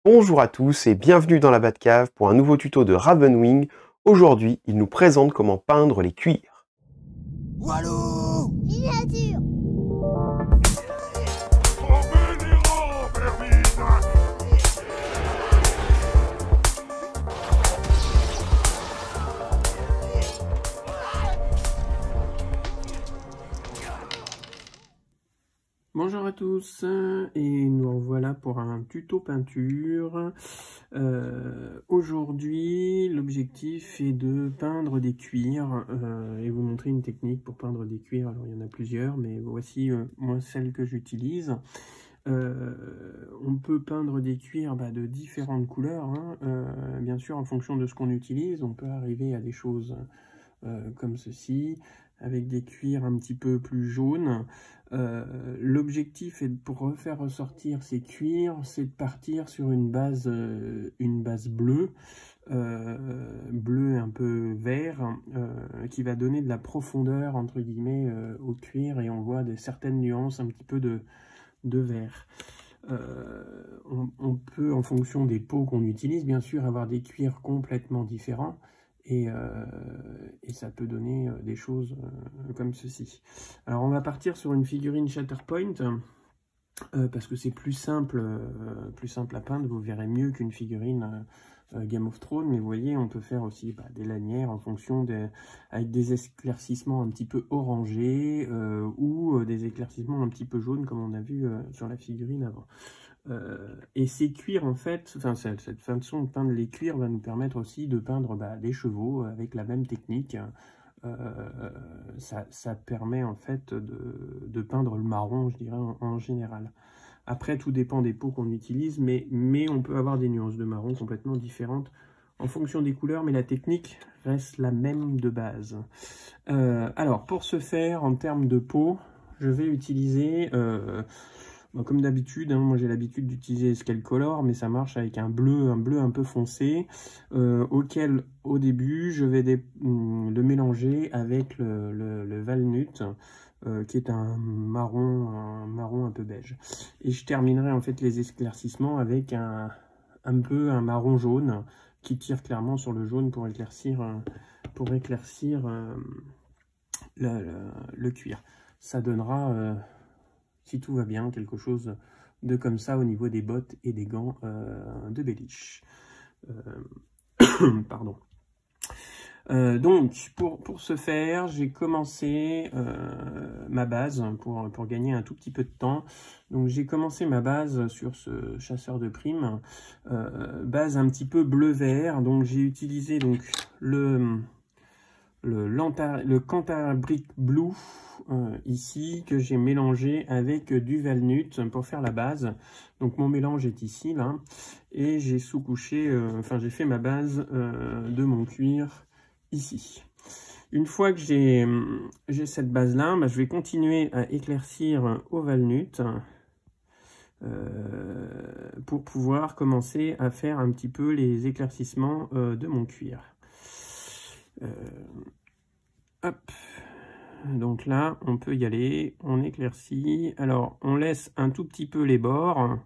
Bonjour à tous et bienvenue dans la Batcave pour un nouveau tuto de Ravenwing. Aujourd'hui, il nous présente comment peindre les cuirs. Walou! Miniature. Bonjour à tous, et nous revoilà pour un tuto peinture. Aujourd'hui, l'objectif est de peindre des cuirs et vous montrer une technique pour peindre des cuirs. Alors il y en a plusieurs, mais voici moi celle que j'utilise. On peut peindre des cuirs de différentes couleurs, hein. Bien sûr en fonction de ce qu'on utilise. On peut arriver à des choses comme ceci, avec des cuirs un petit peu plus jaunes. L'objectif est pour refaire ressortir ces cuirs, c'est de partir sur une base bleue, bleu un peu vert, qui va donner de la profondeur entre guillemets au cuir, et on voit certaines nuances un petit peu de vert. On peut, en fonction des peaux qu'on utilise, bien sûr avoir des cuirs complètement différents. Et ça peut donner des choses comme ceci. Alors on va partir sur une figurine Shatterpoint, parce que c'est plus simple à peindre. Vous verrez mieux qu'une figurine Game of Thrones, mais vous voyez, on peut faire aussi des lanières en fonction avec des éclaircissements un petit peu orangés ou des éclaircissements un petit peu jaunes, comme on a vu sur la figurine avant. Et ces cuirs, en fait, cette façon de peindre les cuirs va nous permettre aussi de peindre des chevaux avec la même technique. Ça permet en fait de peindre le marron, je dirais, en général. Après, tout dépend des peaux qu'on utilise, mais on peut avoir des nuances de marron complètement différentes en fonction des couleurs, mais la technique reste la même de base. Alors, pour ce faire, en termes de peau, je vais utiliser... comme d'habitude, hein, moi j'ai l'habitude d'utiliser Scalecolor, mais ça marche avec un bleu un peu foncé, auquel au début je vais le mélanger avec le Walnut, qui est un marron un peu beige. Et je terminerai en fait les éclaircissements avec un marron jaune qui tire clairement sur le jaune pour éclaircir le cuir. Ça donnera... si tout va bien, quelque chose de comme ça au niveau des bottes et des gants de Béliche. Pardon. Donc, pour ce faire, j'ai commencé ma base pour gagner un tout petit peu de temps. Donc, j'ai commencé ma base sur ce chasseur de primes, base un petit peu bleu-vert. Donc, j'ai utilisé donc le Cantabric Blue ici, que j'ai mélangé avec du Walnut pour faire la base. Donc mon mélange est ici là, et j'ai sous-couché, j'ai fait ma base de mon cuir ici. Une fois que j'ai cette base là, je vais continuer à éclaircir au Walnut pour pouvoir commencer à faire un petit peu les éclaircissements de mon cuir. Hop, donc là on peut y aller, on éclaircit. Alors on laisse un tout petit peu les bords,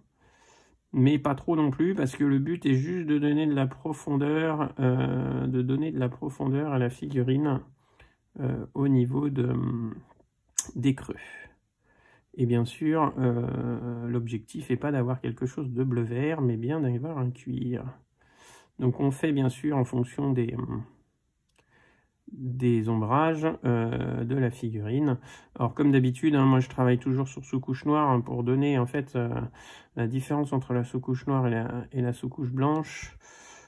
mais pas trop non plus, parce que le but est juste de donner de la profondeur, à la figurine au niveau des creux. Et bien sûr l'objectif n'est pas d'avoir quelque chose de bleu vert, mais bien d'avoir un cuir. Donc on fait bien sûr en fonction des ombrages de la figurine. Alors comme d'habitude, hein, moi je travaille toujours sur sous-couche noire, hein, pour donner en fait la différence entre la sous-couche noire et la sous-couche blanche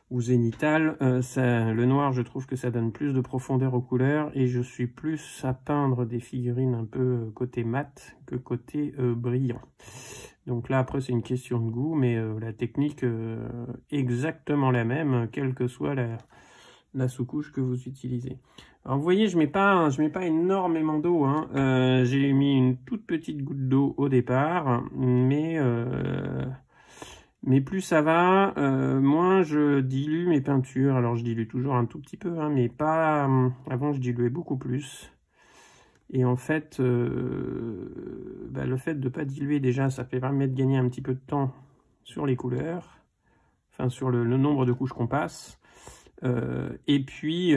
ou zénithale. Le noir, je trouve que ça donne plus de profondeur aux couleurs, et je suis plus à peindre des figurines un peu côté mat que côté brillant. Donc là après c'est une question de goût, mais la technique est exactement la même, quelle que soit la sous-couche que vous utilisez. Alors vous voyez, je mets pas énormément d'eau, hein. J'ai mis une toute petite goutte d'eau au départ, mais plus ça va, moins je dilue mes peintures. Alors je dilue toujours un tout petit peu, hein, mais pas... avant je diluais beaucoup plus. Et en fait, le fait de ne pas diluer, déjà, ça permet de gagner un petit peu de temps sur les couleurs. enfin sur le nombre de couches qu'on passe. Et puis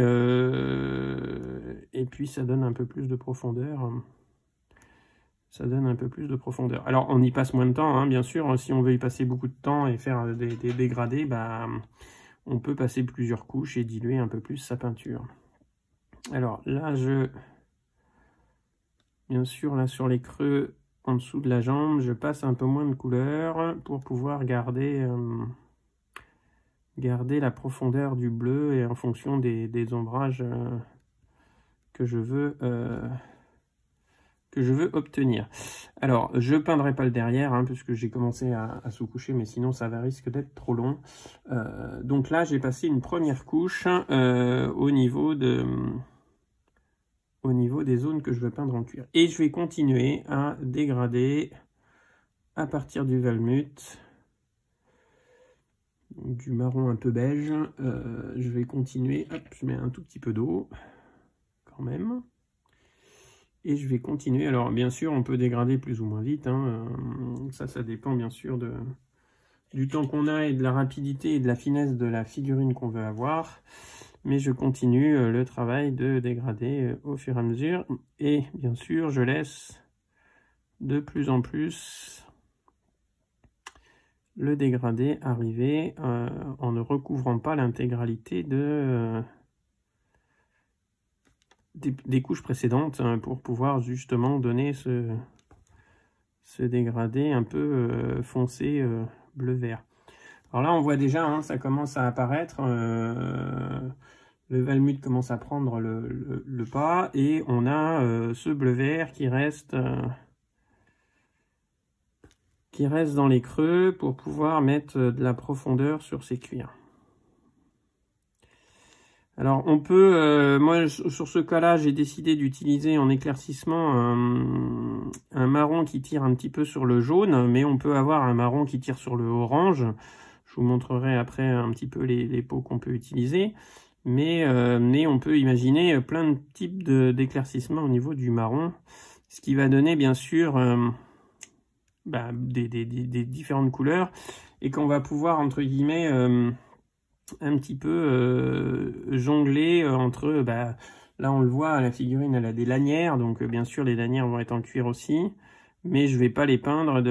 ça donne un peu plus de profondeur. Ça donne un peu plus de profondeur. Alors on y passe moins de temps, hein, bien sûr. Si on veut y passer beaucoup de temps et faire des dégradés, bah, on peut passer plusieurs couches et diluer un peu plus sa peinture. Alors là, bien sûr, là sur les creux en dessous de la jambe, je passe un peu moins de couleur pour pouvoir garder la profondeur du bleu et en fonction des ombrages que je veux obtenir. Alors, je peindrai pas le derrière, hein, puisque j'ai commencé à sous-coucher, mais sinon ça va risque d'être trop long. Donc là, j'ai passé une première couche au niveau des zones que je veux peindre en cuir. Et je vais continuer à dégrader à partir du Valmut, du marron un peu beige. Je vais continuer, hop, je mets un tout petit peu d'eau, quand même. Et je vais continuer. Alors, bien sûr, on peut dégrader plus ou moins vite. Hein. Ça dépend, bien sûr, du temps qu'on a et de la rapidité et de la finesse de la figurine qu'on veut avoir. Mais je continue le travail de dégrader au fur et à mesure. Et, bien sûr, je laisse de plus en plus le dégradé arriver en ne recouvrant pas l'intégralité des couches précédentes pour pouvoir justement donner ce dégradé un peu foncé bleu-vert. Alors là on voit déjà, hein, ça commence à apparaître, le Valmut commence à prendre le pas et on a ce bleu-vert qui reste dans les creux pour pouvoir mettre de la profondeur sur ces cuirs. Alors on peut, moi sur ce cas-là, j'ai décidé d'utiliser en éclaircissement un marron qui tire un petit peu sur le jaune, mais on peut avoir un marron qui tire sur le orange. Je vous montrerai après un petit peu les pots qu'on peut utiliser, mais on peut imaginer plein de types d'éclaircissement au niveau du marron, ce qui va donner bien sûr des différentes couleurs et qu'on va pouvoir entre guillemets un petit peu jongler entre, là on le voit, la figurine elle a des lanières, donc bien sûr les lanières vont être en cuir aussi, mais je vais pas les peindre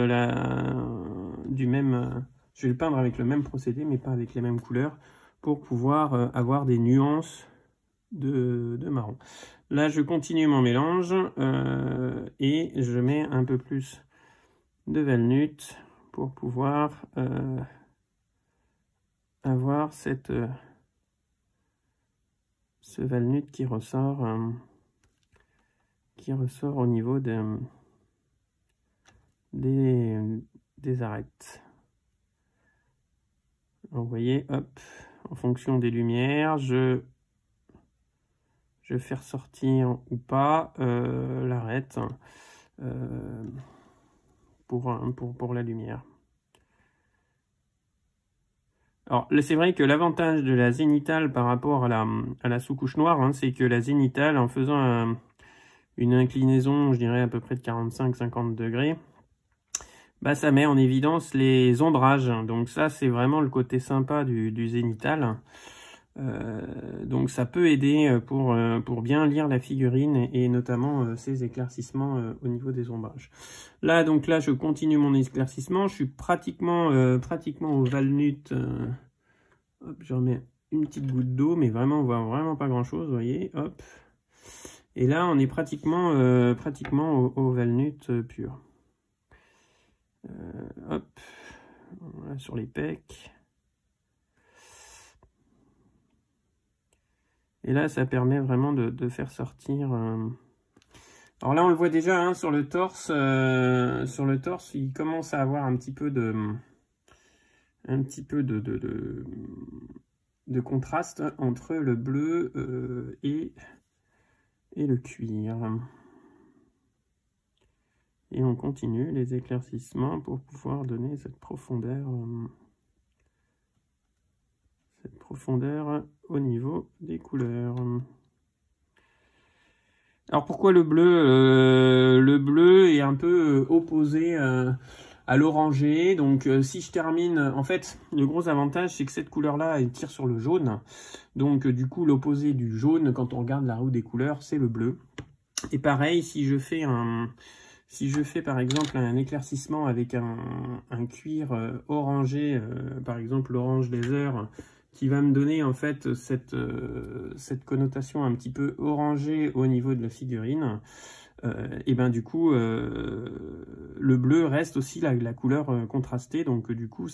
je vais le peindre avec le même procédé mais pas avec les mêmes couleurs pour pouvoir avoir des nuances de marron. Là je continue mon mélange et je mets un peu plus de Valmut pour pouvoir avoir ce Valmut qui ressort au niveau des arêtes. Alors, vous voyez, hop, en fonction des lumières, je fais ressortir ou pas l'arête pour la lumière. Alors, c'est vrai que l'avantage de la zénitale par rapport à la sous-couche noire, hein, c'est que la zénitale, en faisant une inclinaison, je dirais à peu près de 45-50 degrés, ça met en évidence les ombrages. Donc ça, c'est vraiment le côté sympa du zénital. Donc ça peut aider pour bien lire la figurine et notamment ces éclaircissements au niveau des ombrages. Là je continue mon éclaircissement, je suis pratiquement au Valmut. Hop, je remets une petite goutte d'eau, mais vraiment on voit vraiment pas grand chose, vous voyez, hop. Et là on est pratiquement au Valmut pur. Hop, voilà, sur les pecs. Et là, ça permet vraiment de faire sortir. Alors là, on le voit déjà hein, sur le torse. Sur le torse, il commence à avoir un petit peu de contraste entre le bleu et le cuir. Et on continue les éclaircissements pour pouvoir donner cette profondeur. Au niveau des couleurs. Alors pourquoi le bleu? Le bleu est un peu opposé à l'orangé. Donc si je termine, en fait, le gros avantage, c'est que cette couleur-là, elle tire sur le jaune. Donc du coup, l'opposé du jaune, quand on regarde la roue des couleurs, c'est le bleu. Et pareil, si je fais par exemple un éclaircissement avec un cuir orangé, par exemple l'orange laser, qui va me donner en fait cette connotation un petit peu orangée au niveau de la figurine, et ben du coup le bleu reste aussi la couleur contrastée, donc du coup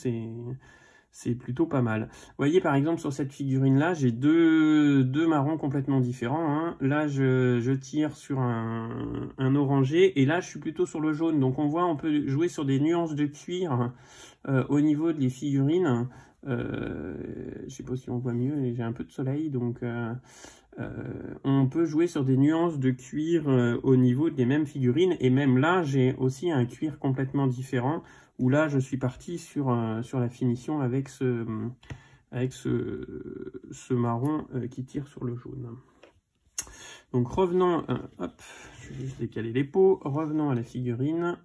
c'est plutôt pas mal. Vous voyez par exemple sur cette figurine là, j'ai deux marrons complètement différents, hein. Là je tire sur un orangé et là je suis plutôt sur le jaune. Donc on voit, on peut jouer sur des nuances de cuir au niveau des figurines. Je sais pas si on voit mieux, j'ai un peu de soleil, donc on peut jouer sur des nuances de cuir au niveau des mêmes figurines. Et même là j'ai aussi un cuir complètement différent, où là je suis parti sur la finition avec ce marron qui tire sur le jaune. Donc revenons, hop, je vais juste décaler les pots, revenons à la figurine.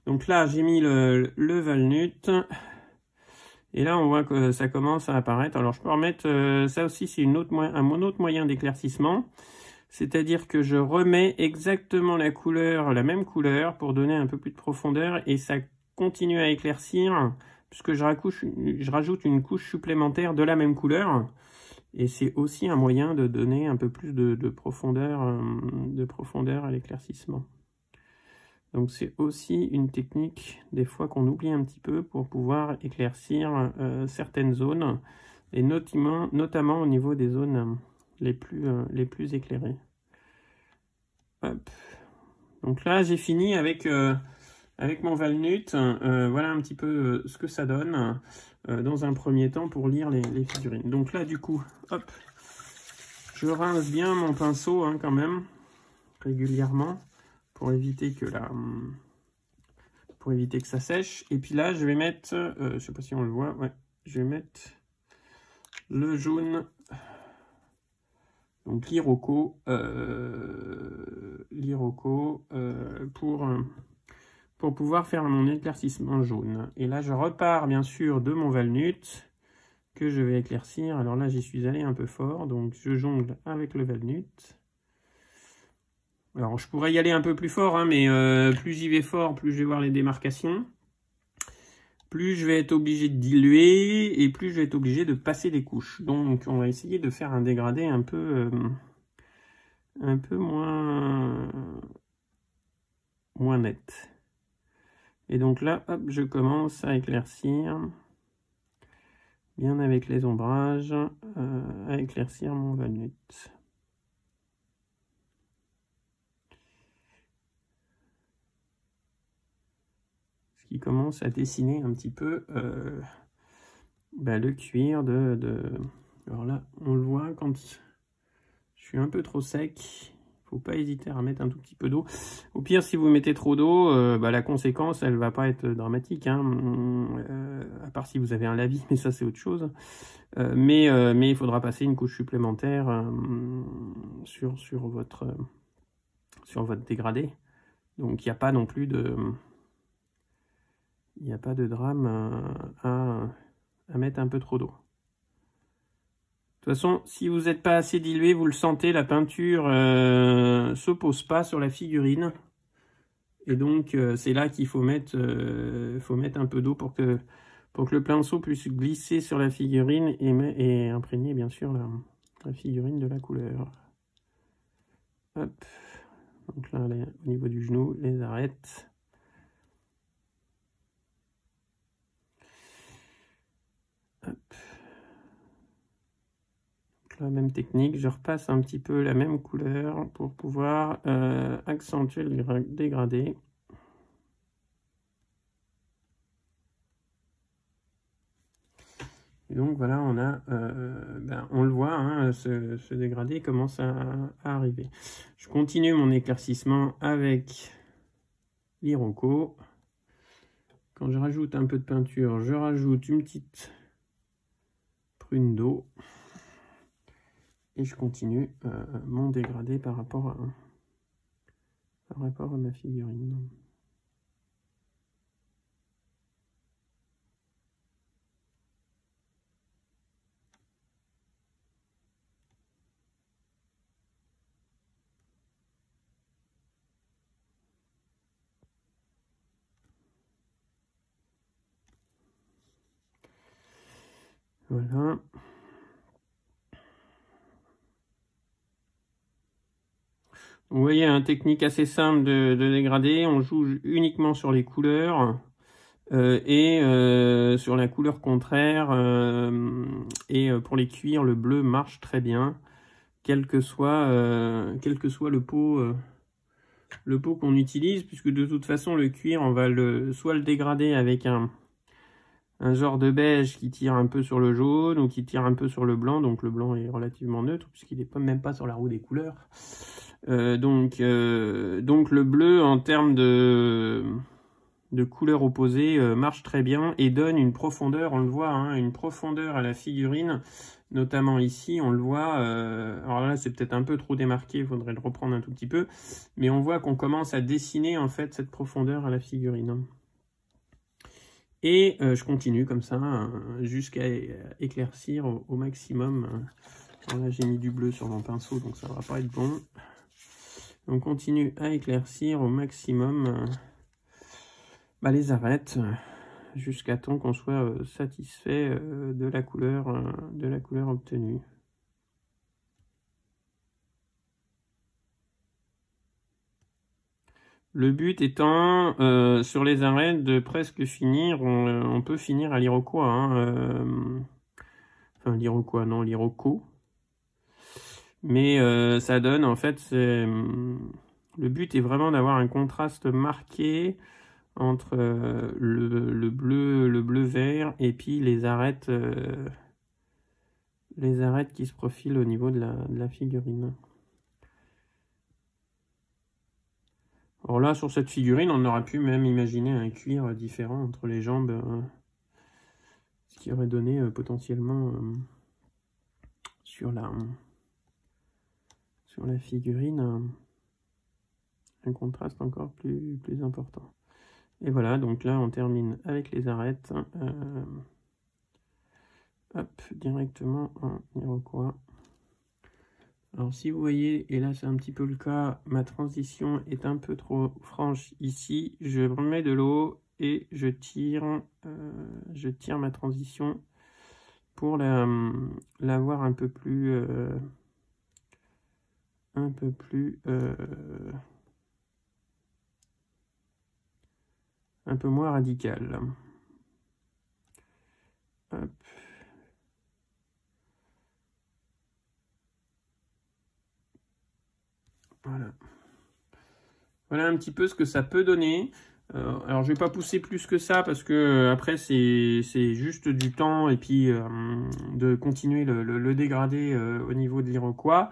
Donc là j'ai mis le Walnut, et là on voit que ça commence à apparaître. Alors je peux remettre, ça aussi c'est un autre moyen d'éclaircissement. C'est-à-dire que je remets exactement la même couleur pour donner un peu plus de profondeur, et ça continue à éclaircir puisque je rajoute une couche supplémentaire de la même couleur, et c'est aussi un moyen de donner un peu plus de profondeur à l'éclaircissement. Donc c'est aussi une technique des fois qu'on oublie un petit peu pour pouvoir éclaircir certaines zones, et notamment au niveau des zones les plus éclairées. Hop. Donc là j'ai fini avec mon Walnut. Voilà un petit peu ce que ça donne dans un premier temps pour lire les figurines. Donc là du coup, hop, je rince bien mon pinceau hein, quand même régulièrement pour éviter que ça sèche. Et puis là je vais mettre, je sais pas si on le voit, ouais, je vais mettre le jaune. Donc l'Iroko pour pouvoir faire mon éclaircissement jaune. Et là je repars bien sûr de mon Walnut que je vais éclaircir. Alors là j'y suis allé un peu fort, donc je jongle avec le Walnut. Alors je pourrais y aller un peu plus fort, hein, mais plus j'y vais fort, plus je vais voir les démarcations. Plus je vais être obligé de diluer, et plus je vais être obligé de passer des couches. Donc on va essayer de faire un dégradé un peu moins net. Et donc là, hop, je commence à éclaircir, bien avec les ombrages, à éclaircir mon Walnut. Ce qui commence à dessiner un petit peu le cuir Alors là, on le voit quand je suis un peu trop sec. Faut pas hésiter à remettre un tout petit peu d'eau. Au pire, si vous mettez trop d'eau, la conséquence, elle va pas être dramatique, hein, à part si vous avez un lavis, mais ça c'est autre chose. Mais il faudra passer une couche supplémentaire sur votre dégradé. Donc il n'y a pas non plus de drame à mettre un peu trop d'eau. De toute façon, si vous n'êtes pas assez dilué, vous le sentez, la peinture se pose pas sur la figurine. Et donc, c'est là qu'il faut mettre un peu d'eau pour que le pinceau puisse glisser sur la figurine et imprégner, bien sûr, la figurine de la couleur. Hop. Donc là, au niveau du genou, les arêtes. Hop. La même technique, je repasse un petit peu la même couleur pour pouvoir accentuer le dégradé. Et donc voilà, on a, on le voit, hein, ce dégradé commence à arriver. Je continue mon éclaircissement avec l'Iroko. Quand je rajoute un peu de peinture, je rajoute une petite prune d'eau. Et je continue mon dégradé par rapport à ma figurine. Voilà. Vous voyez, une technique assez simple de dégradé. On joue uniquement sur les couleurs et sur la couleur contraire. Et pour les cuirs, le bleu marche très bien, quel que soit le pot qu'on utilise, puisque de toute façon, le cuir, on va soit le dégrader avec un genre de beige qui tire un peu sur le jaune ou qui tire un peu sur le blanc. Donc le blanc est relativement neutre, puisqu'il n'est même pas sur la roue des couleurs. Donc le bleu en termes de couleurs opposées marche très bien et donne une profondeur, on le voit, hein, une profondeur à la figurine, notamment ici, on le voit, alors là c'est peut-être un peu trop démarqué, il faudrait le reprendre un tout petit peu, mais on voit qu'on commence à dessiner en fait cette profondeur à la figurine. Et je continue comme ça jusqu'à éclaircir au maximum. Alors là j'ai mis du bleu sur mon pinceau, donc ça va pas être bon. On continue à éclaircir au maximum les arêtes jusqu'à temps qu'on soit satisfait de la couleur obtenue. Le but étant sur les arêtes de presque finir, on peut finir à l'Iroquois, hein, enfin l'Iroquois, non, l'Iroko. Mais ça donne, en fait, le but est vraiment d'avoir un contraste marqué entre le bleu vert et puis les arêtes qui se profilent au niveau de la figurine. Alors là, sur cette figurine, on aurait pu même imaginer un cuir différent entre les jambes, ce qui aurait donné potentiellement sur la figurine un contraste encore plus important. Et voilà, donc là on termine avec les arêtes. Hop, directement en Iroquois. Alors si vous voyez, et là c'est un petit peu le cas, ma transition est un peu trop franche ici, je remets de l'eau et je tire ma transition pour la voir un peu moins radical. Hop. Voilà. Voilà un petit peu ce que ça peut donner. Alors je vais pas pousser plus que ça parce que après c'est juste du temps et puis de continuer le dégradé au niveau de l'Iroquois.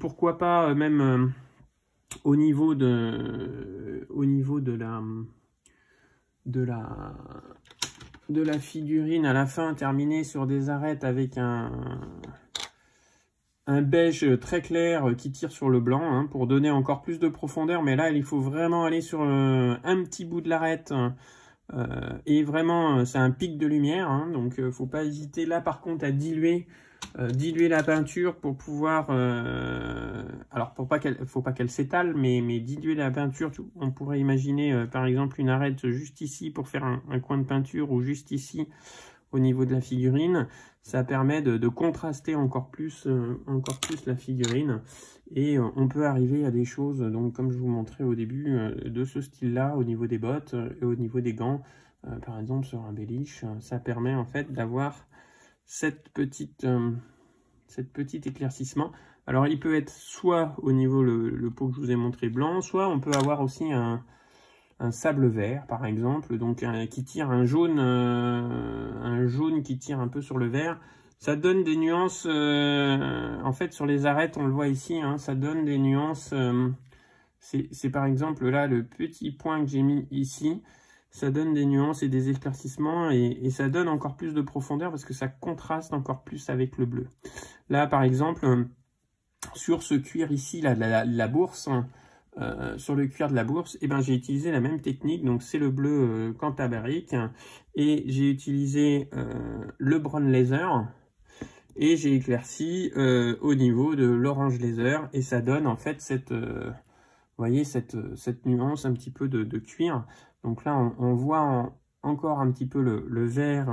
Pourquoi pas même au niveau de la figurine à la fin, terminer sur des arêtes avec un beige très clair qui tire sur le blanc, hein, pour donner encore plus de profondeur. Mais là, il faut vraiment aller sur un petit bout de l'arête. Et vraiment, c'est un pic de lumière. Hein, donc, faut pas hésiter là, par contre, à diluer la peinture pour pouvoir... alors, faut pas qu'elle s'étale, mais diluer la peinture. On pourrait imaginer, par exemple, une arête juste ici pour faire un coin de peinture ou juste ici au niveau de la figurine. Ça permet de contraster encore plus la figurine et on peut arriver à des choses, donc comme je vous montrais au début, de ce style-là au niveau des bottes et au niveau des gants, par exemple sur un Bellish. Ça permet en fait d'avoir cette petite éclaircissement. Alors il peut être soit au niveau le pot que je vous ai montré blanc, soit on peut avoir aussi un sable vert par exemple, donc qui tire un jaune qui tire un peu sur le vert. Ça donne des nuances, en fait sur les arêtes on le voit ici, hein, ça donne des nuances, c'est par exemple là le petit point que j'ai mis ici, ça donne des nuances et des éclaircissements et ça donne encore plus de profondeur parce que ça contraste encore plus avec le bleu. Là par exemple sur ce cuir ici là, la bourse, sur le cuir de la bourse, et j'ai utilisé la même technique, donc c'est le bleu cantabrique et j'ai utilisé le brown laser et j'ai éclairci au niveau de l'orange laser et ça donne en fait vous voyez cette nuance un petit peu de cuir. Donc là on voit encore un petit peu le vert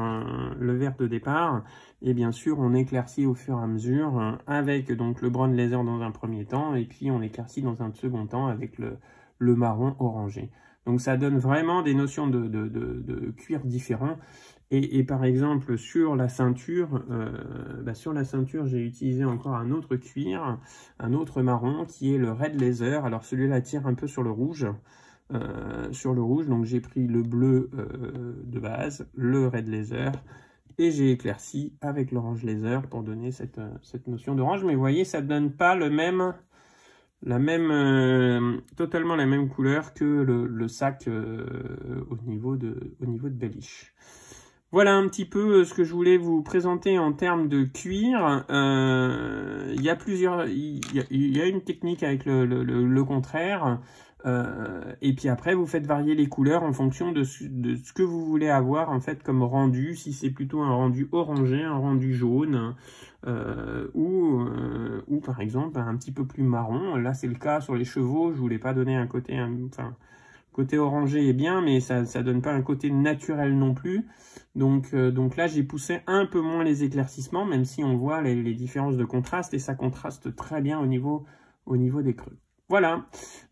de départ, et bien sûr on éclaircit au fur et à mesure avec donc le brown laser dans un premier temps, et puis on éclaircit dans un second temps avec le marron orangé. Donc ça donne vraiment des notions de cuir différents. Et par exemple sur la ceinture, j'ai utilisé encore un autre cuir, un autre marron qui est le Red Laser. Alors celui-là tire un peu sur le rouge. Donc j'ai pris le bleu de base, le Red Laser, et j'ai éclairci avec l'orange laser pour donner cette notion d'orange. Mais vous voyez, ça ne donne pas totalement la même couleur que le sac au niveau de Bellish. Voilà un petit peu ce que je voulais vous présenter en termes de cuir. Il y a une technique avec le contraire. Et puis après, vous faites varier les couleurs en fonction de ce que vous voulez avoir en fait comme rendu. Si c'est plutôt un rendu orangé, un rendu jaune, ou par exemple un petit peu plus marron. Là, c'est le cas sur les chevaux. Je voulais pas donner un côté, côté orangé est bien, mais ça donne pas un côté naturel non plus. Donc là, j'ai poussé un peu moins les éclaircissements, même si on voit les différences de contraste, et ça contraste très bien au niveau des creux. Voilà,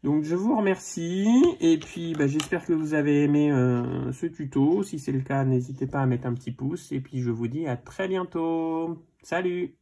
donc je vous remercie, et puis j'espère que vous avez aimé ce tuto. Si c'est le cas, n'hésitez pas à mettre un petit pouce, et puis je vous dis à très bientôt. Salut!